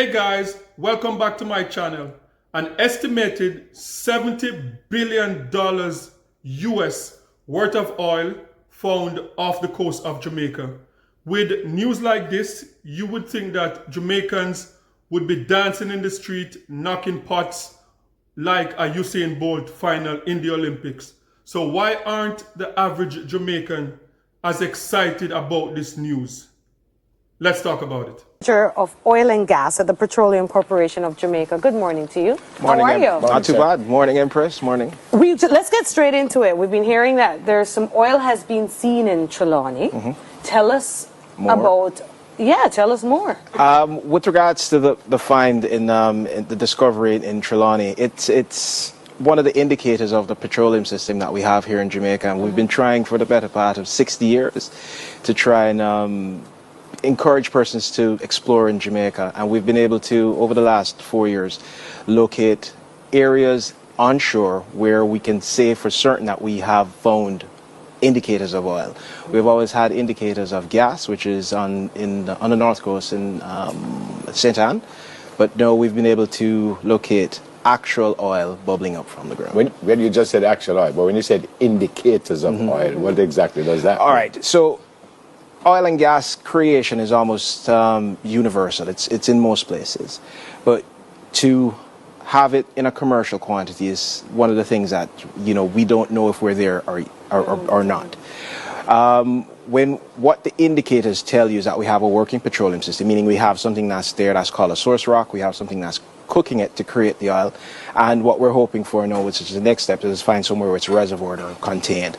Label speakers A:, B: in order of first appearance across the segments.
A: Hey guys, welcome back to my channel. An estimated $70 billion US worth of oil found off the coast of Jamaica. With news like this, you would think that Jamaicans would be dancing in the street, knocking pots like a Usain Bolt final in the Olympics. So why aren't the average Jamaican as excited about this news? Let's talk about it.
B: Of oil and gas at the Petroleum Corporation of Jamaica. Good morning to you.
C: Morning,
B: How are you?
C: Not too bad. Morning, Empress. Morning.
B: Let's get straight into it. We've been hearing that there's some oil has been seen in Trelawney. Tell us
C: More.
B: tell us more.
C: With regards to the find in the discovery in Trelawney, it's one of the indicators of the petroleum system that we have here in Jamaica, and we've been trying for the better part of 60 years to try and encourage persons to explore in Jamaica, and we've been able to, over the last 4 years, locate areas onshore where we can say for certain that we have found indicators of oil. We've always had indicators of gas, which is on the north coast in St. Anne, but no, we've been able to locate actual oil bubbling up from the ground.
D: When you just said actual oil, but when you said indicators of oil, what exactly does that mean?
C: All right, so oil and gas creation is almost universal. It's in most places, but to have it in a commercial quantity is one of the things that we don't know if we're there or not. What the indicators tell you is that we have a working petroleum system, meaning we have something that's there that's called a source rock. We have something that's cooking it to create the oil, and what we're hoping for now, which is the next step, is find somewhere where it's reservoired or contained.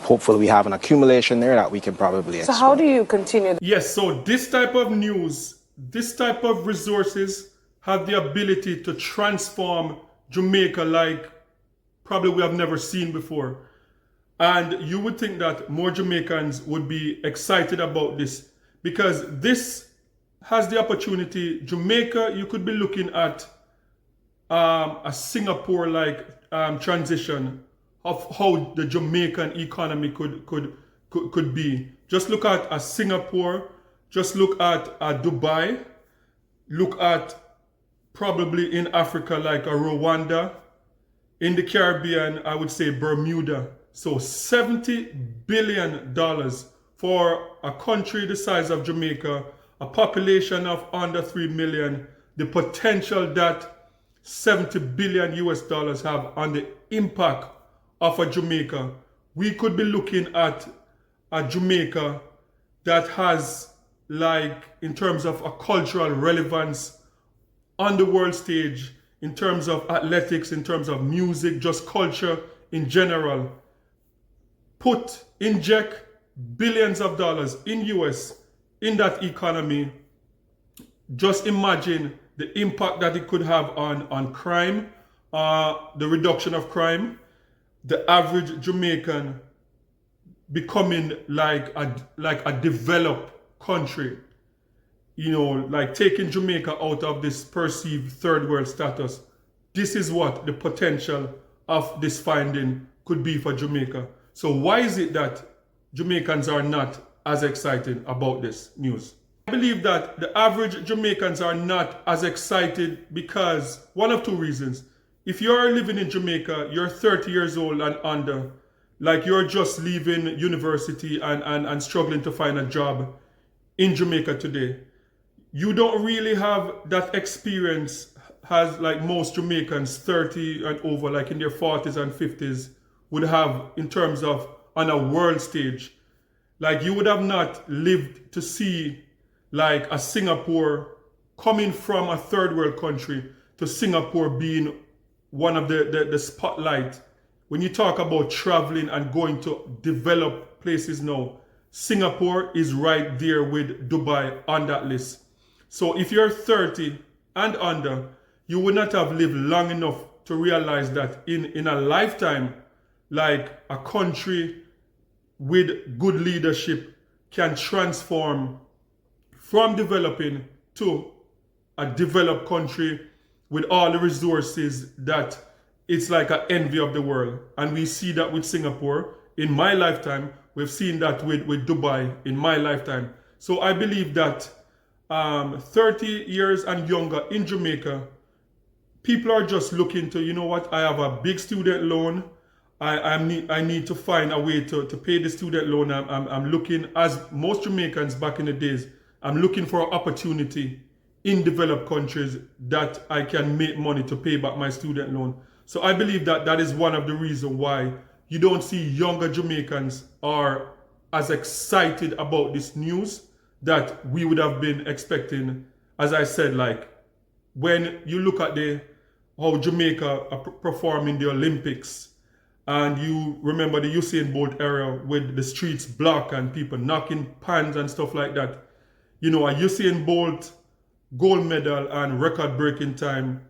C: Hopefully we have an accumulation there that we can probably exploit.
B: So how do you continue?
A: Yes, so this type of news, this type of resources have the ability to transform Jamaica like probably we have never seen before. And you would think that more Jamaicans would be excited about this, because this has the opportunity. Jamaica, you could be looking at a Singapore-like transition of how the Jamaican economy could be. Just look at a Singapore, just look at a Dubai, look at probably in Africa like a Rwanda, in the Caribbean, I would say Bermuda. So $70 billion for a country the size of Jamaica, a population of under 3 million, the potential that $70 billion US dollars have on the impact of a Jamaica. We could be looking at a Jamaica that has, like, in terms of a cultural relevance on the world stage, in terms of athletics, in terms of music, just culture in general. Inject billions of dollars in US in that economy. Just imagine the impact that it could have on crime, the reduction of crime, the average Jamaican becoming like a developed country, like taking Jamaica out of this perceived third world status. This is what the potential of this finding could be for Jamaica. So why is it that Jamaicans are not as excited about this news? I believe that the average Jamaicans are not as excited because one of two reasons. If you're living in Jamaica, you're 30 years old and under, like you're just leaving university and struggling to find a job in Jamaica today, you don't really have that experience as like most Jamaicans 30 and over, like in their 40s and 50s, would have in terms of on a world stage. Like you would have not lived to see like a Singapore coming from a third world country to Singapore being one of the spotlight. When you talk about traveling and going to developed places now, Singapore is right there with Dubai on that list. So if you're 30 and under, you would not have lived long enough to realize that in a lifetime, like a country with good leadership can transform from developing to a developed country with all the resources that it's like an envy of the world. And we see that with Singapore in my lifetime. We've seen that with Dubai in my lifetime. So I believe that 30 years and younger in Jamaica, people are just looking to, you know what, I have a big student loan. I need to find a way to pay the student loan. I'm looking, as most Jamaicans back in the days, I'm looking for an opportunity in developed countries that I can make money to pay back my student loan. So I believe that that is one of the reasons why you don't see younger Jamaicans are as excited about this news that we would have been expecting. As I said, like when you look at how Jamaica performed in the Olympics, and you remember the Usain Bolt era with the streets blocked and people knocking pans and stuff like that. You know, a Usain Bolt gold medal and record-breaking time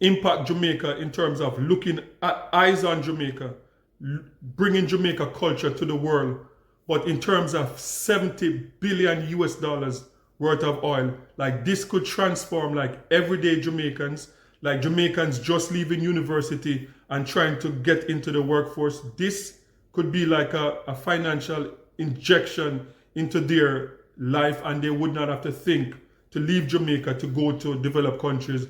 A: impact Jamaica in terms of looking at eyes on Jamaica, bringing Jamaica culture to the world. But in terms of 70 billion US dollars worth of oil, like this could transform like everyday Jamaicans, like Jamaicans just leaving university and trying to get into the workforce. This could be like a financial injection into their life, and they would not have to think to leave Jamaica to go to developed countries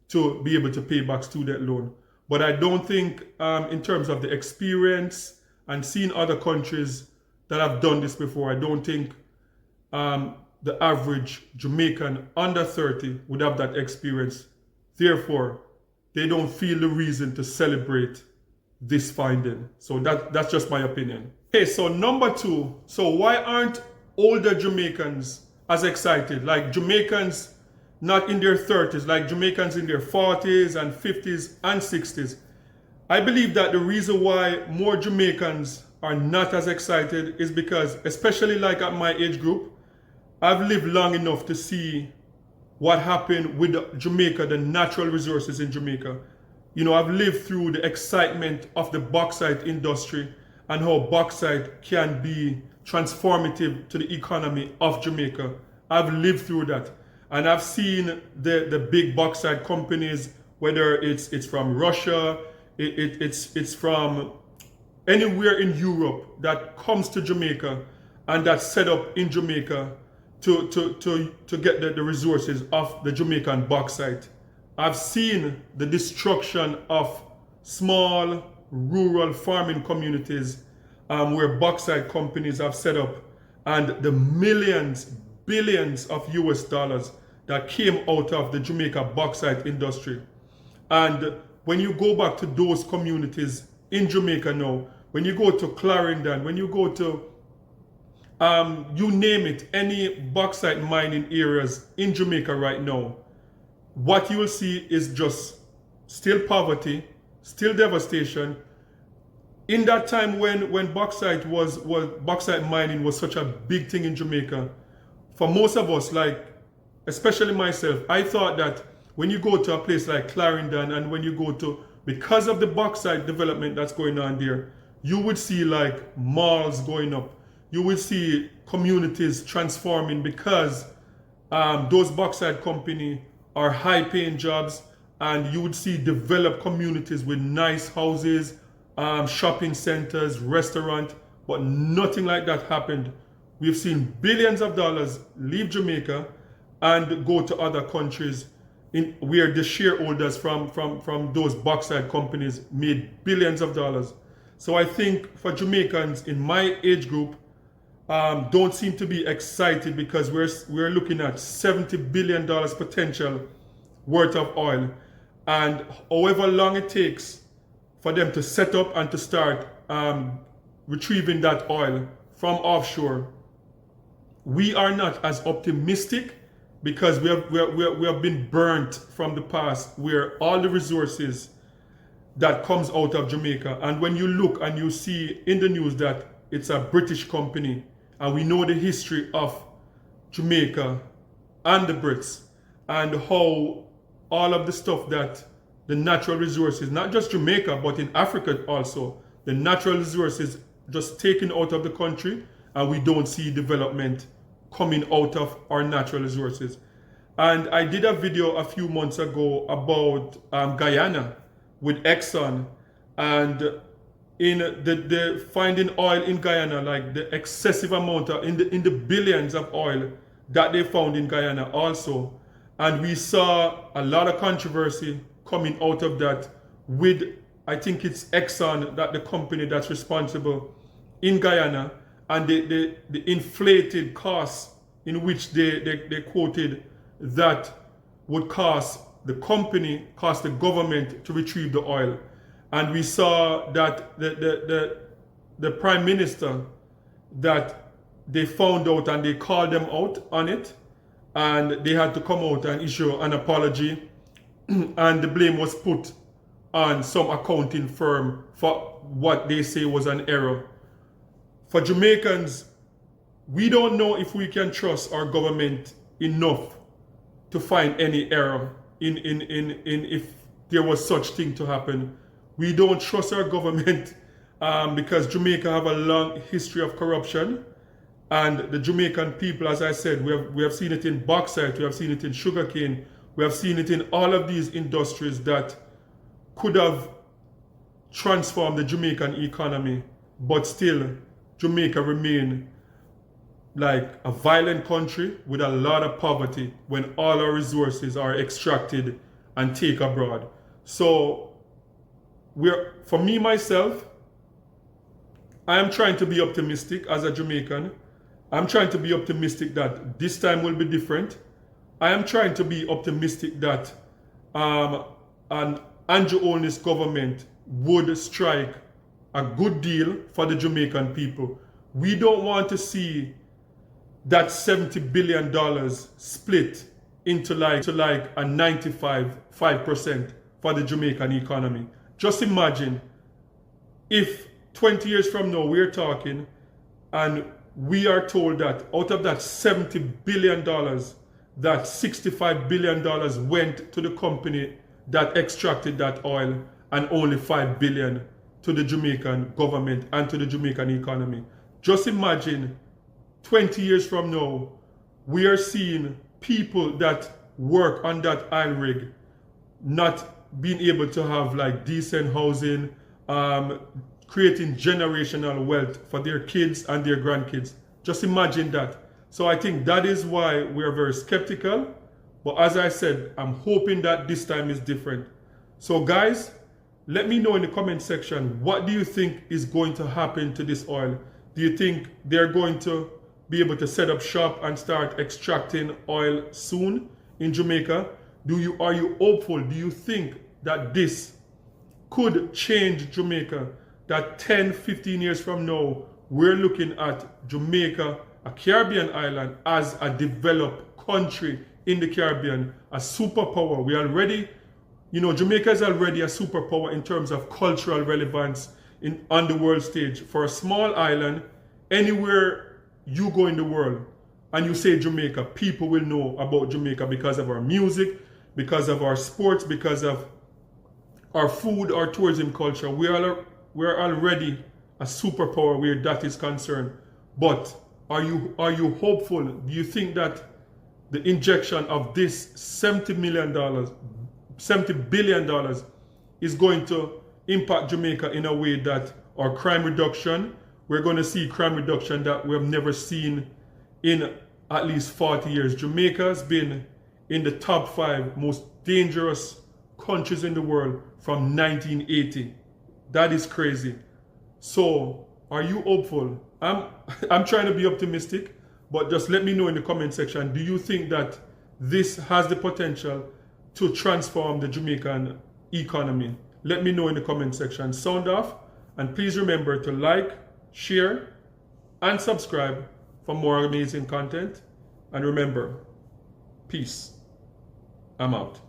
A: to be able to pay back student loan. But I don't think in terms of the experience and seeing other countries that have done this before, I don't think the average Jamaican under 30 would have that experience. Therefore, they don't feel the reason to celebrate this finding. So that's just my opinion. Okay, so number 2. So why aren't older Jamaicans as excited? Like Jamaicans not in their 30s, like Jamaicans in their 40s and 50s and 60s. I believe that the reason why more Jamaicans are not as excited is because, especially like at my age group, I've lived long enough to see what happened with Jamaica, the natural resources in Jamaica. You know, I've lived through the excitement of the bauxite industry and how bauxite can be transformative to the economy of Jamaica. I've lived through that. And I've seen the big bauxite companies, whether it's from Russia, it's from anywhere in Europe that comes to Jamaica and that's set up in Jamaica to get the resources of the Jamaican bauxite. I've seen the destruction of small rural farming communities where bauxite companies have set up, and the millions, billions of US dollars that came out of the Jamaica bauxite industry. And when you go back to those communities in Jamaica now, when you go to Clarendon, when you go to you name it, any bauxite mining areas in Jamaica right now, what you will see is just still poverty, still devastation. In that time when bauxite bauxite mining was such a big thing in Jamaica, for most of us, like especially myself, I thought that when you go to a place like Clarendon and when you go to, because of the bauxite development that's going on there, you would see like malls going up. You will see communities transforming because those bauxite companies are high-paying jobs, and you would see developed communities with nice houses, shopping centers, restaurants, but nothing like that happened. We've seen billions of dollars leave Jamaica and go to other countries where the shareholders from those bauxite companies made billions of dollars. So I think for Jamaicans in my age group, don't seem to be excited because we're looking at $70 billion potential worth of oil, and however long it takes for them to set up and to start retrieving that oil from offshore, we are not as optimistic because we have been burnt from the past, where all the resources that comes out of Jamaica, and when you look and you see in the news that it's a British company, and we know the history of Jamaica and the Brits and how all of the stuff that the natural resources, not just Jamaica, but in Africa also, the natural resources just taken out of the country, and we don't see development coming out of our natural resources. And I did a video a few months ago about Guyana with Exxon, and in the finding oil in Guyana, like the excessive amount of in the billions of oil that they found in Guyana also. And we saw a lot of controversy coming out of that with, I think it's Exxon, that the company that's responsible in Guyana, and the inflated costs in which they quoted that would cost the company, cost the government to retrieve the oil. And we saw that the Prime Minister, that they found out and they called them out on it, and they had to come out and issue an apology, and the blame was put on some accounting firm for what they say was an error. For Jamaicans, we don't know if we can trust our government enough to find any error in if there was such thing to happen. We don't trust our government because Jamaica have a long history of corruption. And the Jamaican people, as I said, we have seen it in bauxite, we have seen it in sugarcane, we have seen it in all of these industries that could have transformed the Jamaican economy, but still Jamaica remain like a violent country with a lot of poverty when all our resources are extracted and taken abroad. So for me myself, I am trying to be optimistic as a Jamaican. I'm trying to be optimistic that this time will be different. I am trying to be optimistic that an Andrew Holness government would strike a good deal for the Jamaican people. We don't want to see that $70 billion split into like a 95% for the Jamaican economy. Just imagine if 20 years from now we're talking and we are told that out of that $70 billion, that $65 billion went to the company that extracted that oil and only $5 billion to the Jamaican government and to the Jamaican economy. Just imagine 20 years from now, we are seeing people that work on that oil rig not being able to have like decent housing, creating generational wealth for their kids and their grandkids. Just imagine that. So I think that is why we are very skeptical. But as I said, I'm hoping that this time is different. So guys, let me know in the comment section, what do you think is going to happen to this oil? Do you think they're going to be able to set up shop and start extracting oil soon in Jamaica? Are you hopeful? Do you think that this could change Jamaica? That 10, 15 years from now, we're looking at Jamaica, a Caribbean island, as a developed country in the Caribbean, a superpower. We already, Jamaica is already a superpower in terms of cultural relevance on the world stage. For a small island, anywhere you go in the world and you say Jamaica, people will know about Jamaica because of our music, because of our sports, because of our food, our tourism culture. We're already a superpower where that is concerned. But are you hopeful? Do you think that the injection of this $70 billion is going to impact Jamaica in a way that our crime reduction, we're going to see crime reduction that we have never seen in at least 40 years. Jamaica has been in the top 5 most dangerous countries in the world from 1980. That is crazy. So, are you hopeful? I'm trying to be optimistic, but just let me know in the comment section, do you think that this has the potential to transform the Jamaican economy? Let me know in the comment section. Sound off, and please remember to like, share, and subscribe for more amazing content. And remember, peace. I'm out.